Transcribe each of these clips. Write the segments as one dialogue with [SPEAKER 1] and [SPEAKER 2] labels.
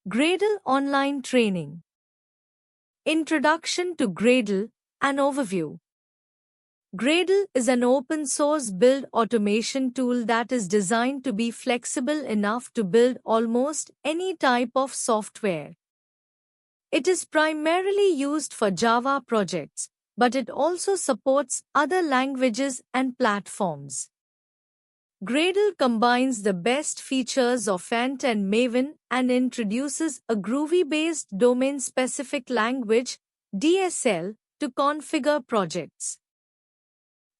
[SPEAKER 1] Gradle Online Training. Introduction to Gradle, an overview. Gradle is an open-source build automation tool that is designed to be flexible enough to build almost any type of software. It is primarily used for Java projects, but it also supports other languages and platforms. Gradle combines the best features of Ant and Maven and introduces a Groovy-based domain-specific language, DSL, to configure projects.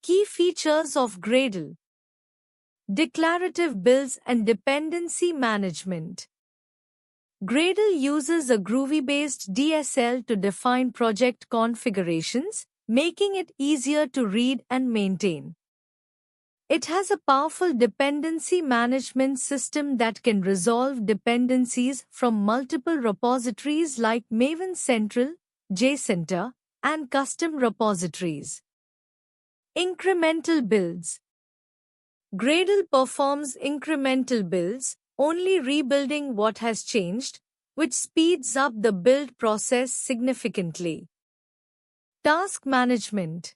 [SPEAKER 1] Key features of Gradle: declarative builds and dependency management. Gradle uses a Groovy-based DSL to define project configurations, making it easier to read and maintain. It has a powerful dependency management system that can resolve dependencies from multiple repositories like Maven Central, JCenter, and custom repositories. Incremental builds. Gradle performs incremental builds, only rebuilding what has changed, which speeds up the build process significantly. Task management.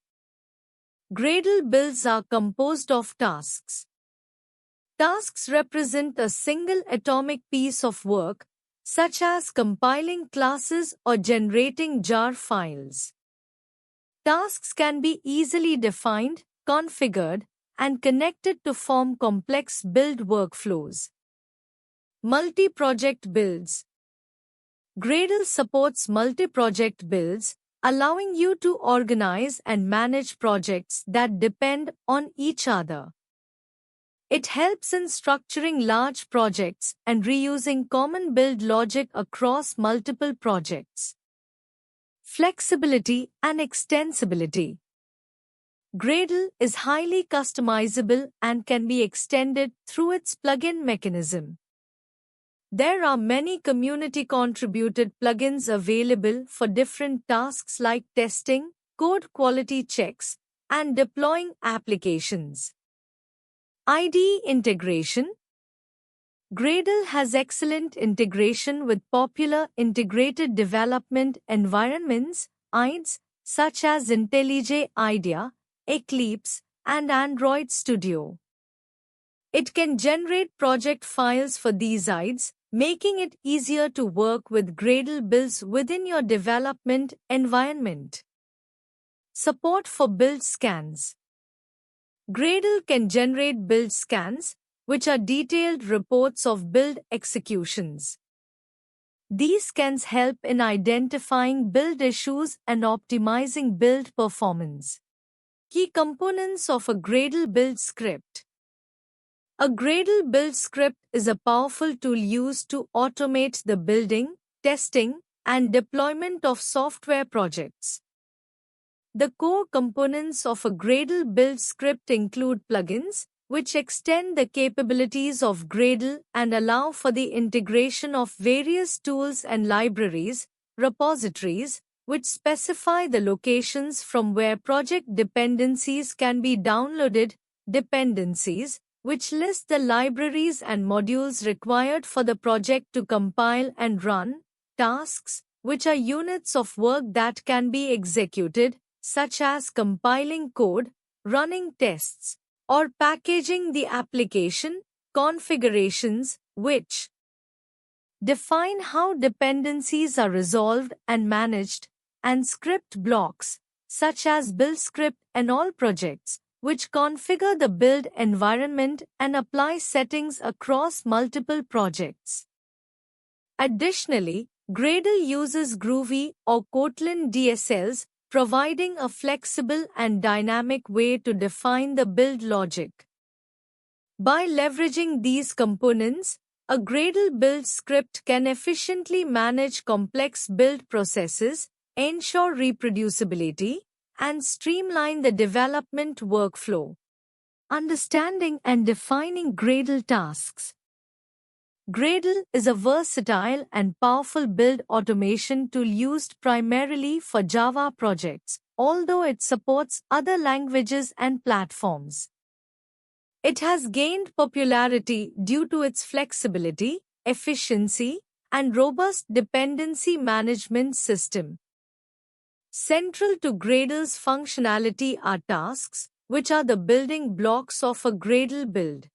[SPEAKER 1] Gradle builds are composed of tasks. Tasks represent a single atomic piece of work, such as compiling classes or generating jar files. Tasks can be easily defined, configured, and connected to form complex build workflows. Multi-project builds. Gradle supports multi-project builds, allowing you to organize and manage projects that depend on each other. It helps in structuring large projects and reusing common build logic across multiple projects. Flexibility and extensibility. Gradle is highly customizable and can be extended through its plugin mechanism. There are many community-contributed plugins available for different tasks like testing, code quality checks, and deploying applications. IDE integration. Gradle has excellent integration with popular integrated development environments, IDEs, such as IntelliJ IDEA, Eclipse, and Android Studio. It can generate project files for these IDEs, making it easier to work with Gradle builds within your development environment. Support for build scans. Gradle can generate build scans, which are detailed reports of build executions. These scans help in identifying build issues and optimizing build performance. Key components of a Gradle build script. A Gradle build script is a powerful tool used to automate the building, testing, and deployment of software projects. The core components of a Gradle build script include plugins, which extend the capabilities of Gradle and allow for the integration of various tools and libraries, repositories, which specify the locations from where project dependencies can be downloaded, dependencies, which list the libraries and modules required for the project to compile and run, tasks, which are units of work that can be executed, such as compiling code, running tests, or packaging the application, configurations, which define how dependencies are resolved and managed, and script blocks, such as build script and all projects, which configure the build environment and apply settings across multiple projects. Additionally, Gradle uses Groovy or Kotlin DSLs, providing a flexible and dynamic way to define the build logic. By leveraging these components, a Gradle build script can efficiently manage complex build processes, ensure reproducibility, and streamline the development workflow. Understanding and defining Gradle tasks. Gradle is a versatile and powerful build automation tool used primarily for Java projects, although it supports other languages and platforms. It has gained popularity due to its flexibility, efficiency, and robust dependency management system. Central to Gradle's functionality are tasks, which are the building blocks of a Gradle build.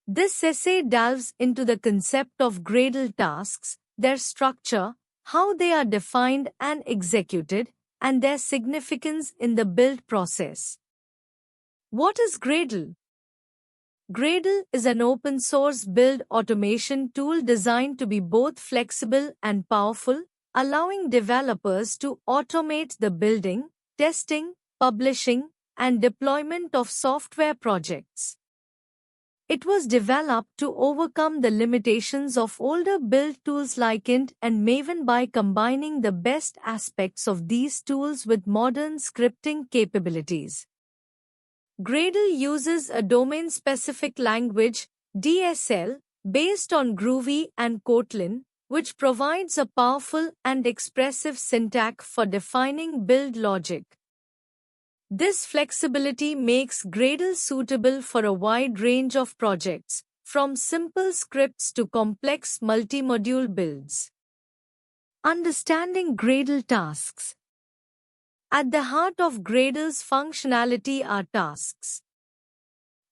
[SPEAKER 1] This essay delves into the concept of Gradle tasks, their structure, how they are defined and executed, and their significance in the build process. What is Gradle? Gradle is an open-source build automation tool designed to be both flexible and powerful, allowing developers to automate the building, testing, publishing, and deployment of software projects. It was developed to overcome the limitations of older build tools like int and Maven by combining the best aspects of these tools with modern scripting capabilities. Gradle uses a domain-specific language, DSL, based on Groovy and Kotlin, which provides a powerful and expressive syntax for defining build logic. This flexibility makes Gradle suitable for a wide range of projects, from simple scripts to complex multi-module builds. Understanding Gradle tasks. At the heart of Gradle's functionality are tasks.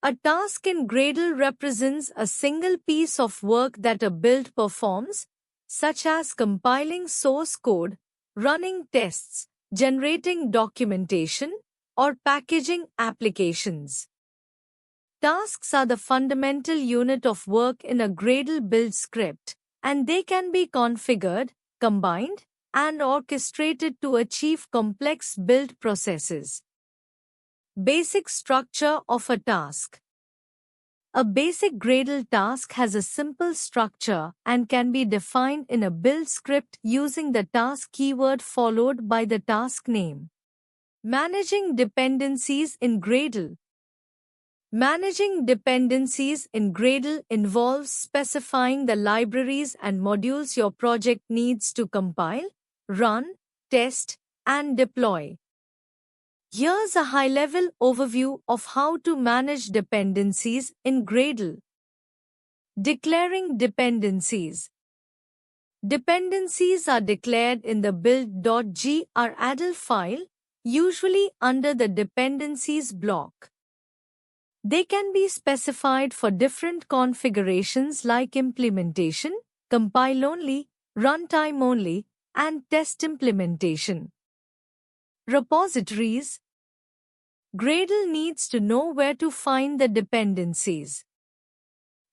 [SPEAKER 1] A task in Gradle represents a single piece of work that a build performs, such as compiling source code, running tests, generating documentation, or packaging applications. Tasks are the fundamental unit of work in a Gradle build script, and they can be configured, combined, and orchestrated to achieve complex build processes. Basic structure of a task. A basic Gradle task has a simple structure and can be defined in a build script using the task keyword followed by the task name. Managing dependencies in Gradle. Managing dependencies in Gradle involves specifying the libraries and modules your project needs to compile, run, test, and deploy. Here's a high-level overview of how to manage dependencies in Gradle. Declaring dependencies. Dependencies are declared in the build.gradle file, usually under the dependencies block. They can be specified for different configurations like implementation, compile only, runtime only, and test implementation. Repositories. Gradle needs to know where to find the dependencies.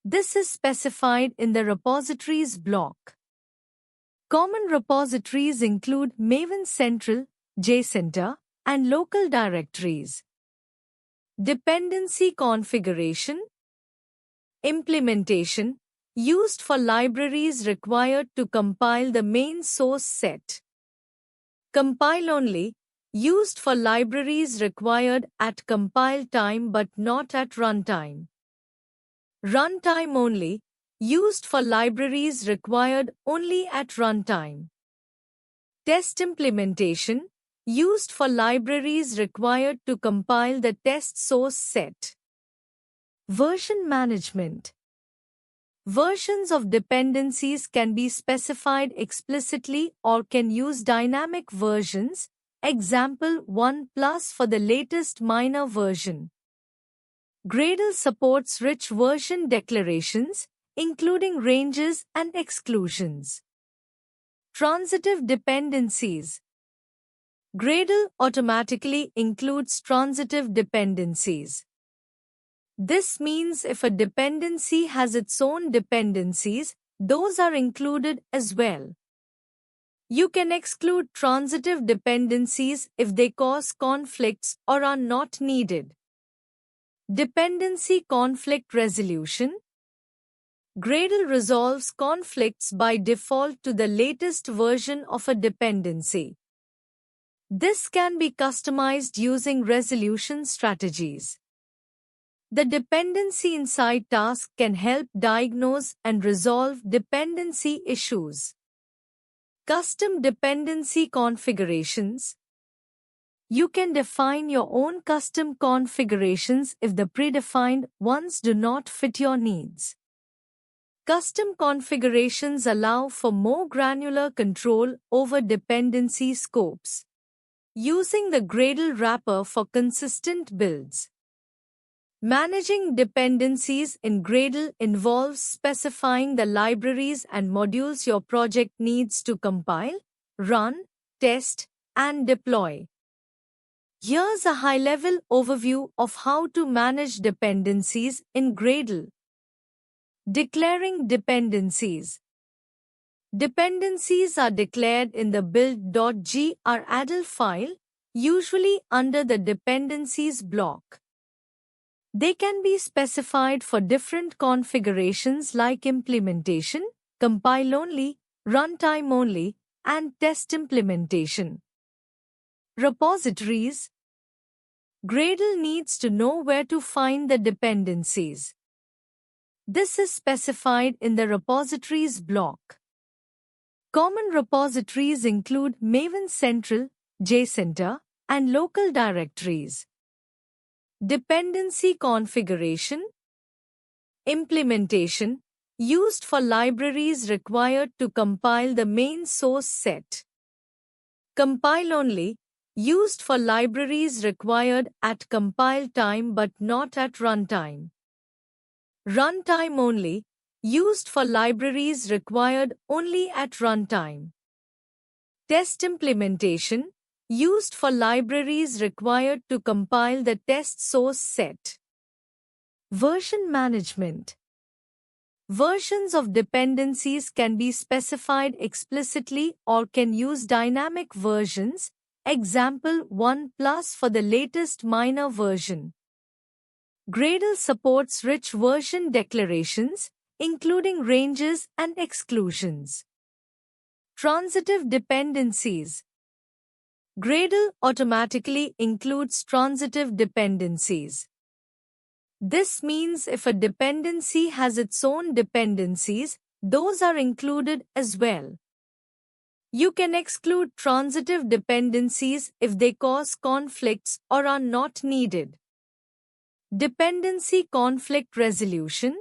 [SPEAKER 1] This is specified in the repositories block. Common repositories include Maven Central, JCenter, and local directories. Dependency configuration. Implementation, used for libraries required to compile the main source set. Compile only, used for libraries required at compile time but not at runtime. Runtime only, used for libraries required only at runtime. Test implementation, used for libraries required to compile the test source set. Version management. Versions of dependencies can be specified explicitly or can use dynamic versions, example 1+ for the latest minor version. Gradle supports rich version declarations, including ranges and exclusions. Transitive dependencies. Gradle automatically includes transitive dependencies. This means if a dependency has its own dependencies, those are included as well. You can exclude transitive dependencies if they cause conflicts or are not needed. Dependency conflict resolution. Gradle resolves conflicts by default to the latest version of a dependency. This can be customized using resolution strategies. The dependency insight task can help diagnose and resolve dependency issues. Custom dependency configurations. You can define your own custom configurations if the predefined ones do not fit your needs. Custom configurations allow for more granular control over dependency scopes. Using the Gradle wrapper for consistent builds. Managing dependencies in Gradle involves specifying the libraries and modules your project needs to compile, run, test, and deploy. Here's a high-level overview of how to manage dependencies in Gradle. Declaring dependencies. Dependencies are declared in the build.gradle file, usually under the Dependencies block. They can be specified for different configurations like implementation, compile only, runtime only, and test implementation. Repositories. Gradle needs to know where to find the dependencies. This is specified in the repositories block. Common repositories include Maven Central, JCenter, and local directories. Dependency configuration. Implementation, used for libraries required to compile the main source set. Compile only, used for libraries required at compile time but not at runtime. Runtime only, used for libraries required only at runtime. Test implementation, used for libraries required to compile the test source set. Version management. Versions of dependencies can be specified explicitly or can use dynamic versions, example 1+ for the latest minor version. Gradle supports rich version declarations, including ranges and exclusions. Transitive dependencies. Gradle automatically includes transitive dependencies. This means if a dependency has its own dependencies, those are included as well. You can exclude transitive dependencies if they cause conflicts or are not needed. Dependency conflict resolution.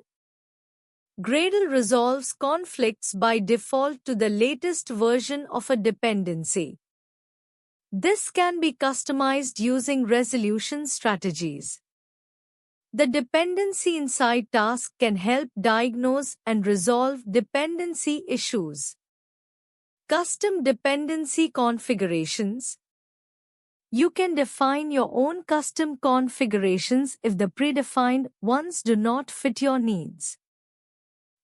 [SPEAKER 1] Gradle resolves conflicts by default to the latest version of a dependency. This can be customized using resolution strategies. The Dependency Insight task can help diagnose and resolve dependency issues. Custom dependency configurations. You can define your own custom configurations if the predefined ones do not fit your needs.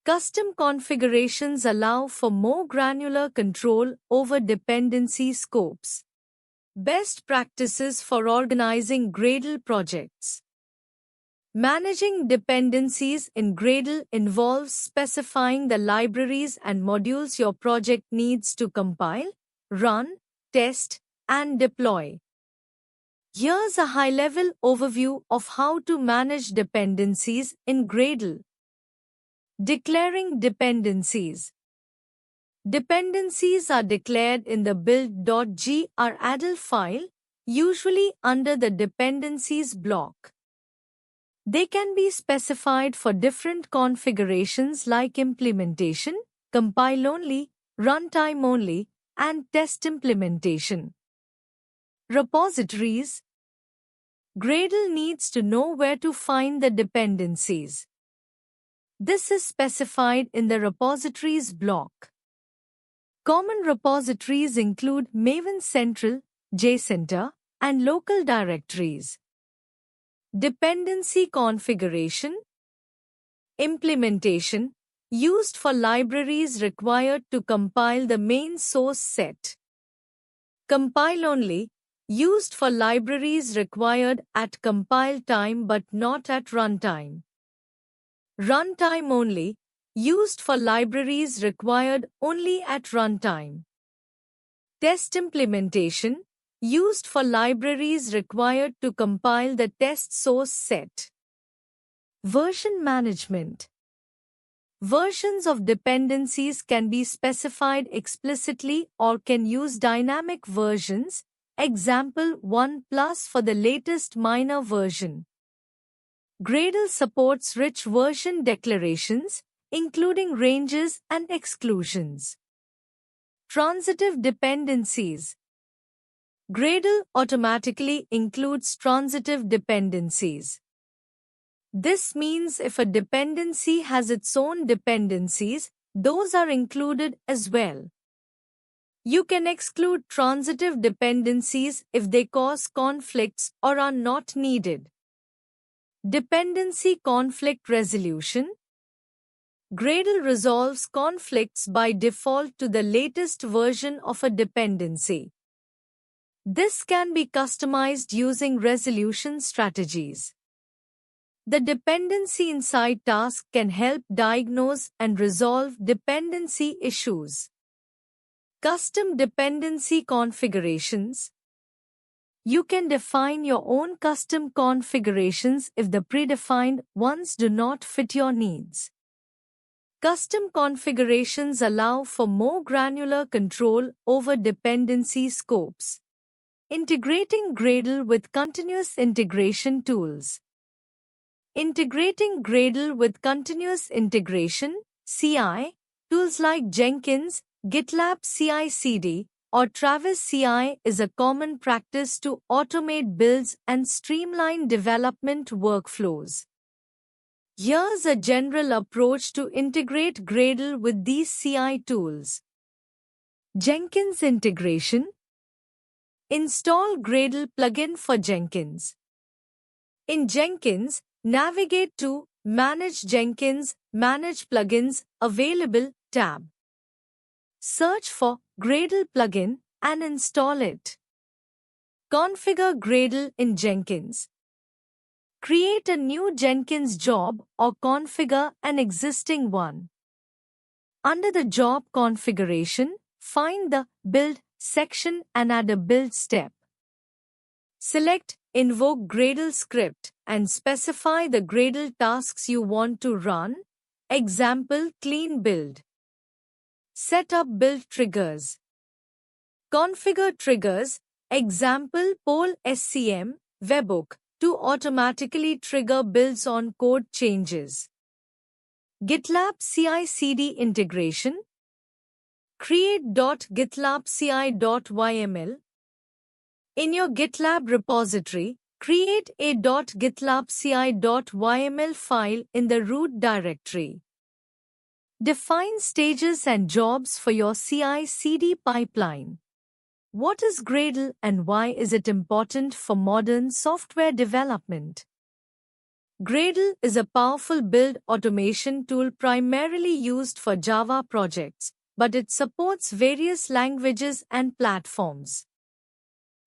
[SPEAKER 1] Custom configurations allow for more granular control over dependency scopes. Best practices for organizing Gradle projects. Managing dependencies in Gradle involves specifying the libraries and modules your project needs to compile, run, test, and deploy. Here's a high-level overview of how to manage dependencies in Gradle. Declaring dependencies. Dependencies are declared in the build.gradle file, usually under the Dependencies block. They can be specified for different configurations like implementation, compile only, runtime only, and test implementation. Repositories. Gradle needs to know where to find the dependencies. This is specified in the repositories block. Common repositories include Maven Central, JCenter, and local directories. Dependency configuration. Implementation, used for libraries required to compile the main source set. Compile only, used for libraries required at compile time but not at runtime. Runtime only, used for libraries required only at runtime. Test implementation, used for libraries required to compile the test source set. Version management. Versions of dependencies can be specified explicitly or can use dynamic versions, example 1+ for the latest minor version. Gradle supports rich version declarations, including ranges and exclusions. Transitive dependencies. Gradle automatically includes transitive dependencies. This means if a dependency has its own dependencies, those are included as well. You can exclude transitive dependencies if they cause conflicts or are not needed. Dependency conflict resolution. Gradle resolves conflicts by default to the latest version of a dependency. This can be customized using resolution strategies. The dependency inside task can help diagnose and resolve dependency issues. Custom dependency configurations. You can define your own custom configurations if the predefined ones do not fit your needs. Custom configurations allow for more granular control over dependency scopes. Integrating Gradle with continuous integration tools. Integrating Gradle with continuous integration (CI) tools like Jenkins, GitLab CI/CD, or Travis CI is a common practice to automate builds and streamline development workflows. Here's a general approach to integrate Gradle with these CI tools. Jenkins integration. Install Gradle plugin for Jenkins. In Jenkins, navigate to Manage Jenkins, Manage Plugins Available tab. Search for Gradle plugin and install it. Configure Gradle in Jenkins. Create a new Jenkins job or configure an existing one. Under the job configuration, find the Build section and add a build step. Select Invoke Gradle script and specify the Gradle tasks you want to run. Example, clean build. Set up build triggers. Configure triggers. Example, poll SCM, webhook, to automatically trigger builds on code changes. GitLab CI/CD integration. Create.gitlabci.yml. In your GitLab repository, create a .gitlabci.yml file in the root directory. Define stages and jobs for your CI/CD pipeline. What is Gradle and why is it important for modern software development? Gradle is a powerful build automation tool primarily used for Java projects, but it supports various languages and platforms.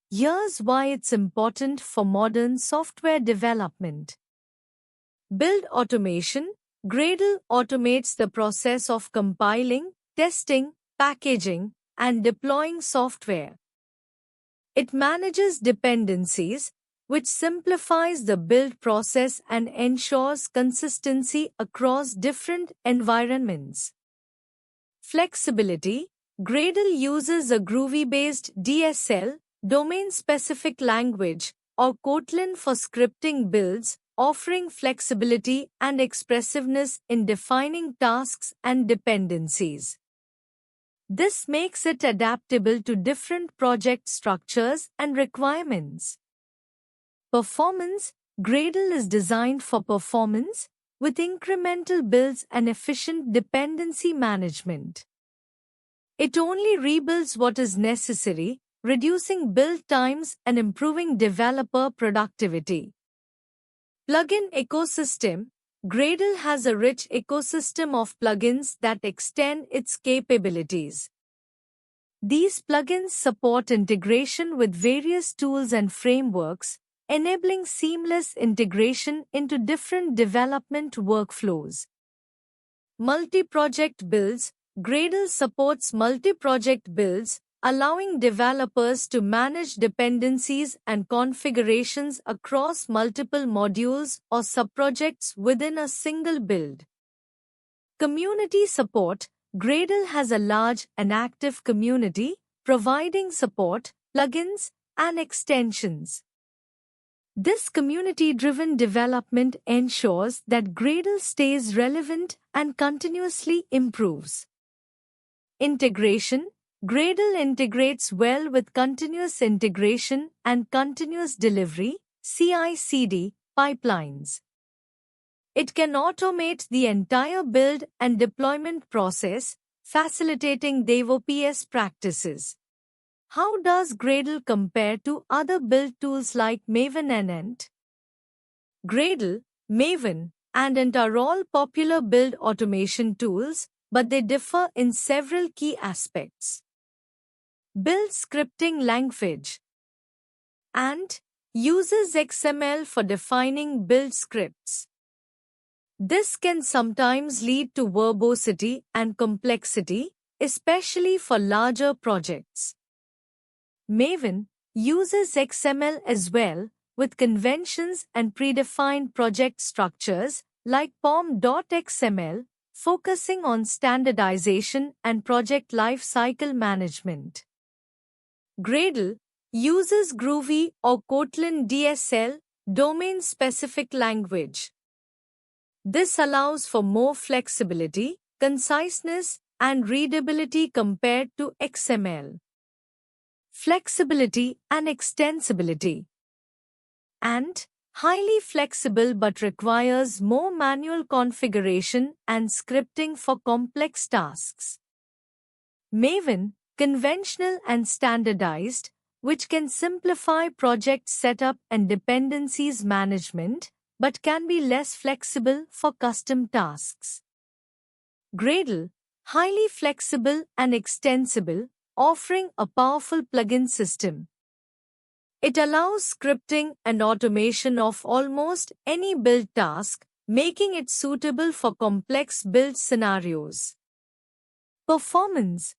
[SPEAKER 1] Here's why it's important for modern software development. Build automation. Gradle automates the process of compiling, testing, packaging, and deploying software. It manages dependencies, which simplifies the build process and ensures consistency across different environments. Flexibility. Gradle uses a Groovy-based DSL, domain-specific language, or Kotlin for scripting builds, offering flexibility and expressiveness in defining tasks and dependencies. This makes it adaptable to different project structures and requirements. Performance. Gradle is designed for performance, with incremental builds and efficient dependency management. It only rebuilds what is necessary, reducing build times and improving developer productivity. Plugin ecosystem. Gradle has a rich ecosystem of plugins that extend its capabilities. These plugins support integration with various tools and frameworks, enabling seamless integration into different development workflows. Multi-project builds. Gradle supports multi-project builds, allowing developers to manage dependencies and configurations across multiple modules or subprojects within a single build. Community support. Gradle has a large and active community, providing support, plugins, and extensions. This community-driven development ensures that Gradle stays relevant and continuously improves. Integration. Gradle integrates well with continuous integration and continuous delivery (CI/CD) pipelines. It can automate the entire build and deployment process, facilitating DevOps practices. How does Gradle compare to other build tools like Maven and Ant? Gradle, Maven, and Ant are all popular build automation tools, but they differ in several key aspects. Build scripting language. Ant uses XML for defining build scripts. This can sometimes lead to verbosity and complexity, especially for larger projects. Maven uses XML as well, with conventions and predefined project structures like POM.xml, focusing on standardization and project lifecycle management. Gradle uses Groovy or Kotlin DSL, domain-specific language. This allows for more flexibility, conciseness, and readability compared to XML. Flexibility and extensibility. Ant, highly flexible but requires more manual configuration and scripting for complex tasks. Maven, conventional and standardized, which can simplify project setup and dependencies management, but can be less flexible for custom tasks. Gradle, highly flexible and extensible, offering a powerful plugin system. It allows scripting and automation of almost any build task, making it suitable for complex build scenarios. Performance.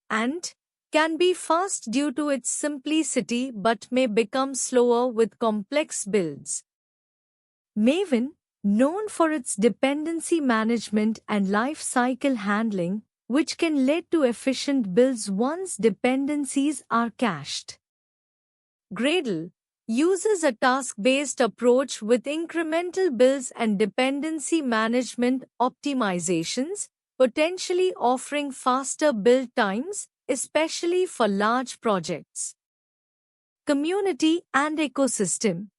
[SPEAKER 1] Ant can be fast due to its simplicity but may become slower with complex builds. Maven, known for its dependency management and life cycle handling, which can lead to efficient builds once dependencies are cached. Gradle uses a task-based approach with incremental builds and dependency management optimizations, potentially offering faster build times, especially for large projects. Community and ecosystem.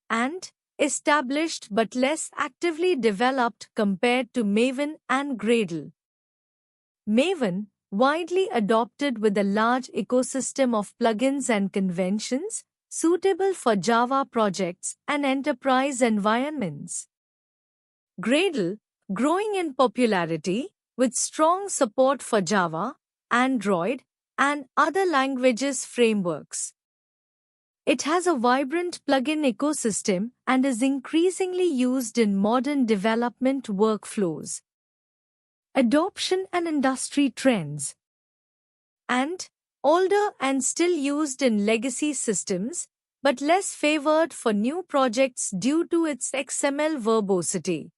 [SPEAKER 1] Ant, established but less actively developed compared to Maven and Gradle. Maven, widely adopted with a large ecosystem of plugins and conventions, suitable for Java projects and enterprise environments. Gradle, growing in popularity, with strong support for Java, Android, and other languages frameworks. It has a vibrant plugin ecosystem and is increasingly used in modern development workflows. Adoption and industry trends. Ant, older and still used in legacy systems, but less favored for new projects due to its XML verbosity.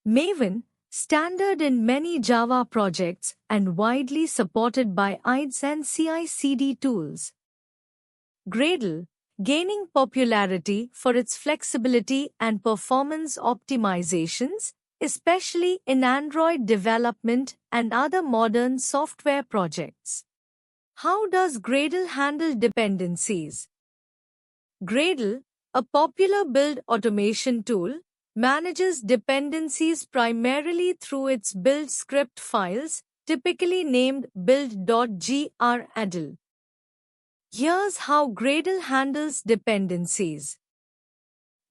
[SPEAKER 1] Maven, standard in many Java projects and widely supported by IDEs and CI/CD tools. Gradle, gaining popularity for its flexibility and performance optimizations, especially in Android development and other modern software projects. How does Gradle handle dependencies? Gradle, a popular build automation tool, manages dependencies primarily through its build script files, typically named build.gradle. Here's how Gradle handles dependencies.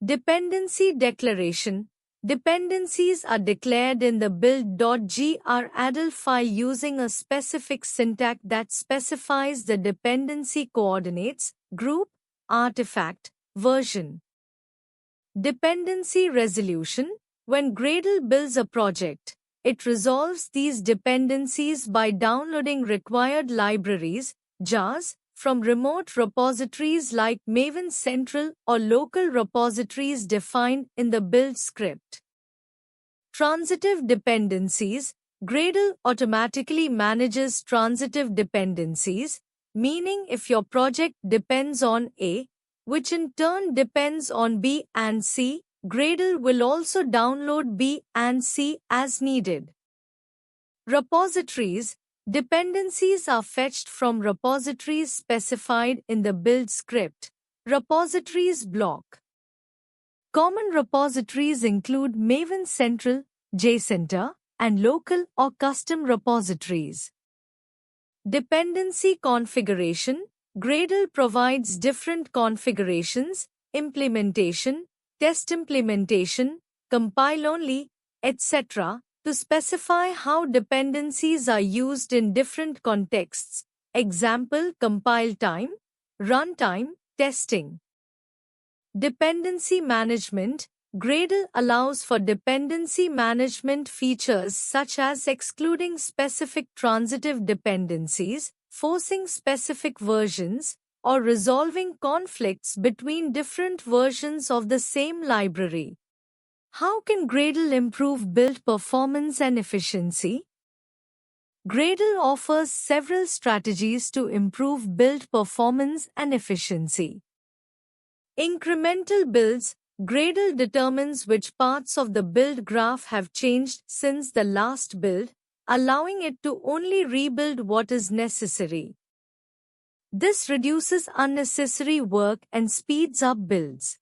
[SPEAKER 1] Dependency declaration. Dependencies are declared in the build.gradle file using a specific syntax that specifies the dependency coordinates, group, artifact, version. Dependency resolution. When Gradle builds a project, it resolves these dependencies by downloading required libraries, jars, from remote repositories like Maven Central or local repositories defined in the build script. Transitive dependencies. Gradle automatically manages transitive dependencies, meaning if your project depends on A, which in turn depends on B and C. Gradle will also download B and C as needed. Repositories. Dependencies are fetched from repositories specified in the build script. Repositories block. Common repositories include Maven Central, JCenter, and local or custom repositories. Dependency configuration. Gradle provides different configurations, implementation, test implementation, compile only, etc., to specify how dependencies are used in different contexts. Example: compile time, runtime, testing. Dependency management. Gradle allows for dependency management features such as excluding specific transitive dependencies, forcing specific versions, or resolving conflicts between different versions of the same library. How can Gradle improve build performance and efficiency? Gradle offers several strategies to improve build performance and efficiency. Incremental builds. Gradle determines which parts of the build graph have changed since the last build, allowing it to only rebuild what is necessary. This reduces unnecessary work and speeds up builds.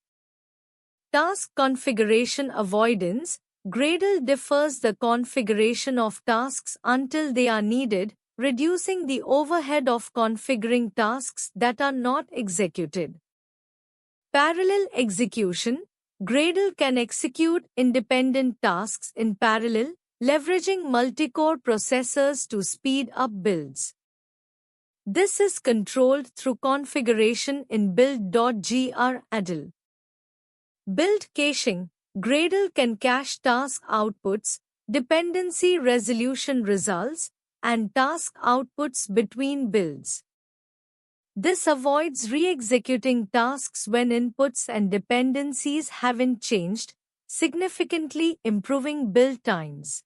[SPEAKER 1] Task configuration avoidance. Gradle defers the configuration of tasks until they are needed, reducing the overhead of configuring tasks that are not executed. Parallel execution. Gradle can execute independent tasks in parallel, leveraging multi-core processors to speed up builds. This is controlled through configuration in build.gradle. Build caching. Gradle can cache task outputs, dependency resolution results, and task outputs between builds. This avoids re-executing tasks when inputs and dependencies haven't changed, significantly improving build times.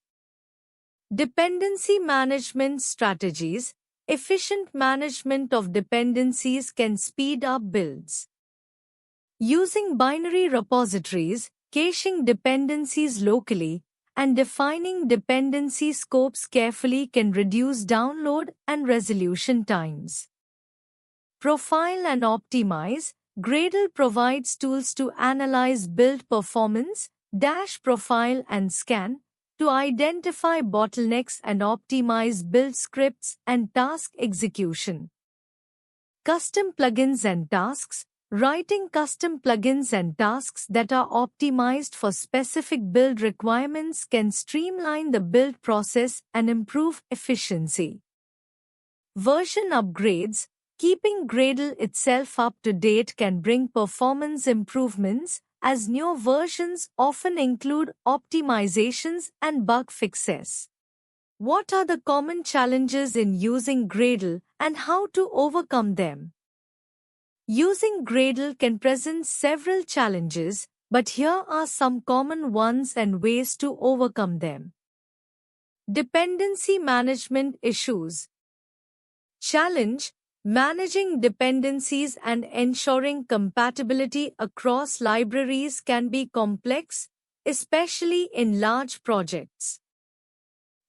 [SPEAKER 1] Dependency management strategies. Efficient management of dependencies can speed up builds. Using binary repositories, caching dependencies locally, and defining dependency scopes carefully can reduce download and resolution times. Profile and optimize. Gradle provides tools to analyze build performance, dash profile and scan, to identify bottlenecks and optimize build scripts and task execution. Custom plugins and tasks. Writing custom plugins and tasks that are optimized for specific build requirements can streamline the build process and improve efficiency. Version upgrades. Keeping Gradle itself up to date can bring performance improvements, as new versions often include optimizations and bug fixes. What are the common challenges in using Gradle and how to overcome them? Using Gradle can present several challenges, but here are some common ones and ways to overcome them. Dependency management issues. Challenge. Managing dependencies and ensuring compatibility across libraries can be complex, especially in large projects.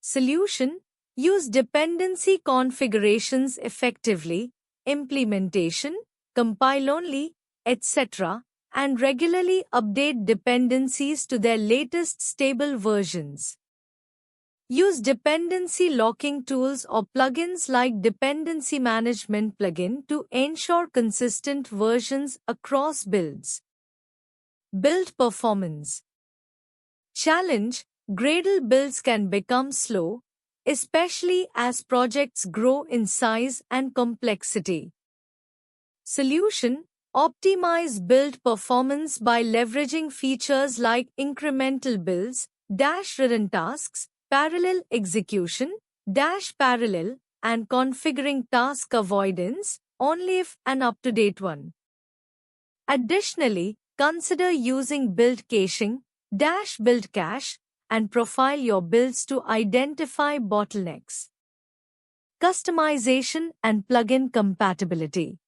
[SPEAKER 1] Solution. Use dependency configurations effectively, implementation, compile only, etc., and regularly update dependencies to their latest stable versions. Use dependency locking tools or plugins like Dependency Management plugin to ensure consistent versions across builds. Build performance. Challenge. Gradle builds can become slow, especially as projects grow in size and complexity. Solution. Optimize build performance by leveraging features like incremental builds, dash written tasks, parallel execution, dash parallel, and configuring task avoidance, only if an up-to-date one. Additionally, consider using build caching, dash build cache, and profile your builds to identify bottlenecks. Customization and plugin compatibility.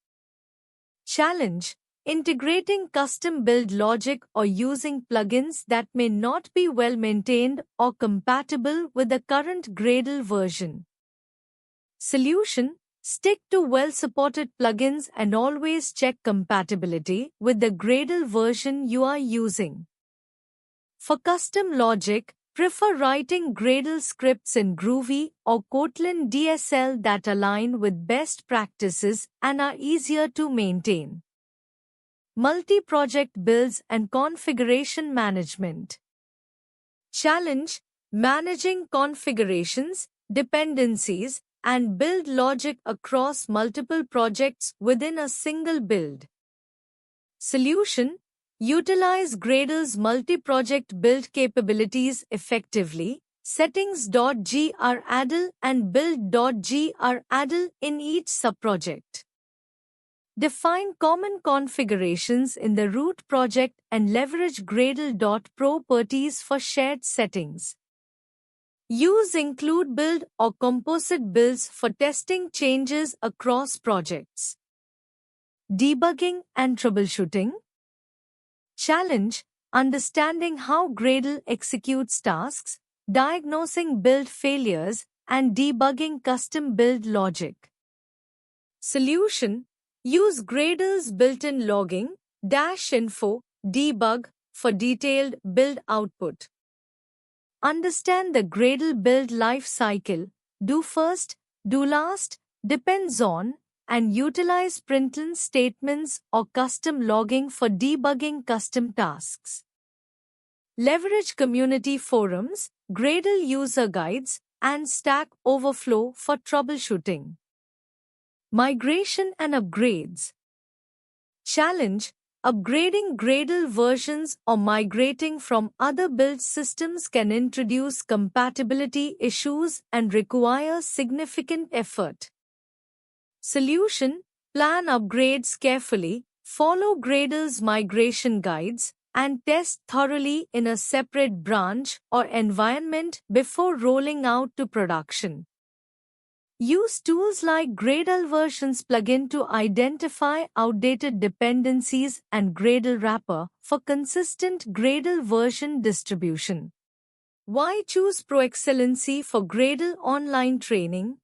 [SPEAKER 1] Challenge. integrating custom-built logic or using plugins that may not be well maintained or compatible with the current Gradle version. Solution: stick to well-supported plugins and always check compatibility with the Gradle version you are using. For custom logic, prefer writing Gradle scripts in Groovy or Kotlin DSL that align with best practices and are easier to maintain. Multi-project builds and configuration management. Challenge: managing configurations, dependencies, and build logic across multiple projects within a single build. Solution: utilize Gradle's multi-project build capabilities effectively. Settings.graddle and build.graddle in each subproject. Define common configurations in the root project and leverage Gradle.properties for shared settings. Use include build or composite builds for testing changes across projects. Debugging and troubleshooting. Challenge: understanding how Gradle executes tasks, diagnosing build failures, and debugging custom build logic. Solution: use Gradle's built-in logging, -info, debug for detailed build output. Understand the Gradle build life cycle, do first, do last, depends on, and utilize println statements or custom logging for debugging custom tasks. Leverage community forums, Gradle user guides, and Stack Overflow for troubleshooting. Migration and upgrades. Challenge: upgrading Gradle versions or migrating from other build systems can introduce compatibility issues and require significant effort. Solution: plan upgrades carefully, follow Gradle's migration guides, and test thoroughly in a separate branch or environment before rolling out to production. Use tools like Gradle Versions plugin to identify outdated dependencies and Gradle Wrapper for consistent Gradle version distribution. Why choose ProExcellency for Gradle online training?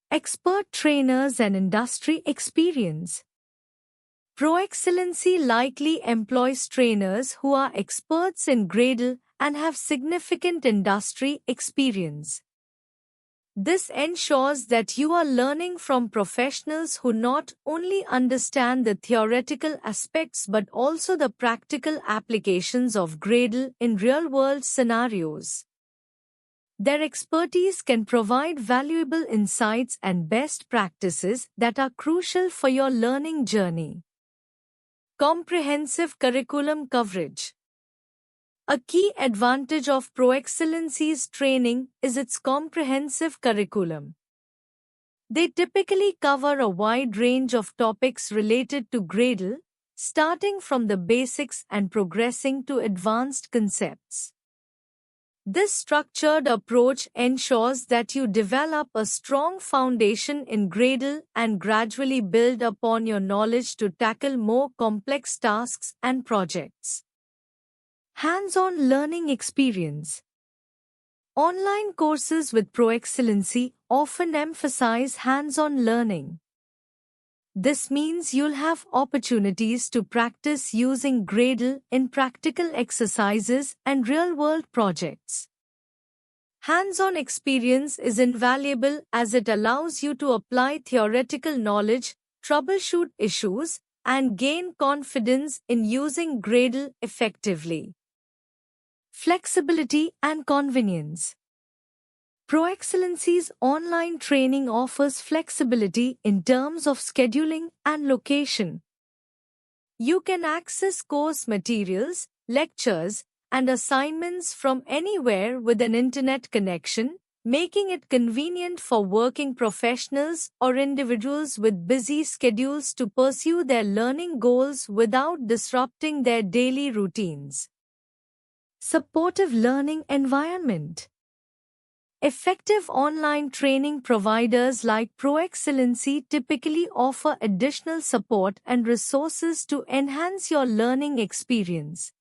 [SPEAKER 1] Expert trainers and industry experience. ProExcellency likely employs trainers who are experts in Gradle and have significant industry experience. This ensures that you are learning from professionals who not only understand the theoretical aspects but also the practical applications of Gradle in real-world scenarios. Their expertise can provide valuable insights and best practices that are crucial for your learning journey. Comprehensive curriculum coverage. A key advantage of ProExcellency's training is its comprehensive curriculum. They typically cover a wide range of topics related to Gradle, starting from the basics and progressing to advanced concepts. This structured approach ensures that you develop a strong foundation in Gradle and gradually build upon your knowledge to tackle more complex tasks and projects. Hands-on learning experience. Online courses with ProExcellency often emphasize hands-on learning. This means you'll have opportunities to practice using Gradle in practical exercises and real-world projects. Hands-on experience is invaluable as it allows you to apply theoretical knowledge, troubleshoot issues, and gain confidence in using Gradle effectively. Flexibility and convenience. ProExcellency's online training offers flexibility in terms of scheduling and location. You can access course materials, lectures, and assignments from anywhere with an internet connection, making it convenient for working professionals or individuals with busy schedules to pursue their learning goals without disrupting their daily routines. Supportive learning environment. Effective online training providers like ProExcellency typically offer additional support and resources to enhance your learning experience.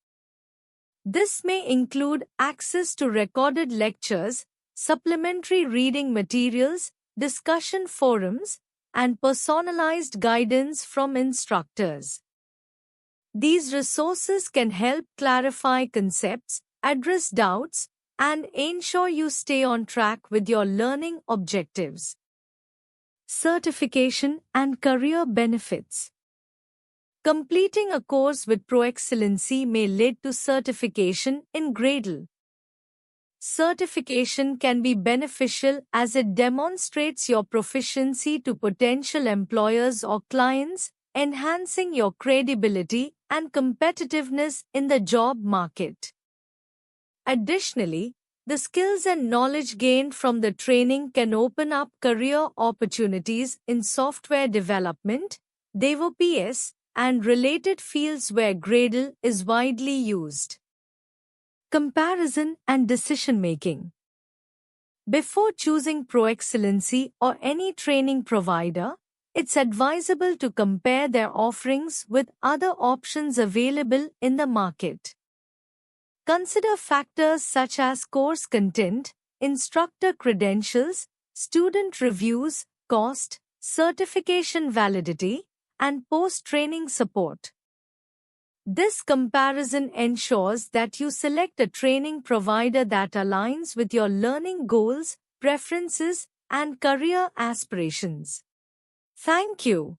[SPEAKER 1] This may include access to recorded lectures, supplementary reading materials, discussion forums, and personalized guidance from instructors. These resources can help clarify concepts, address doubts, and ensure you stay on track with your learning objectives. Certification and career benefits. Completing a course with ProExcellency may lead to certification in Gradle. Certification can be beneficial as it demonstrates your proficiency to potential employers or clients, enhancing your credibility and competitiveness in the job market. Additionally, the skills and knowledge gained from the training can open up career opportunities in software development, DevOps, and related fields where Gradle is widely used. Comparison and decision-making. Before choosing ProExcellency or any training provider, it's advisable to compare their offerings with other options available in the market. Consider factors such as course content, instructor credentials, student reviews, cost, certification validity, and post-training support. This comparison ensures that you select a training provider that aligns with your learning goals, preferences, and career aspirations. Thank you.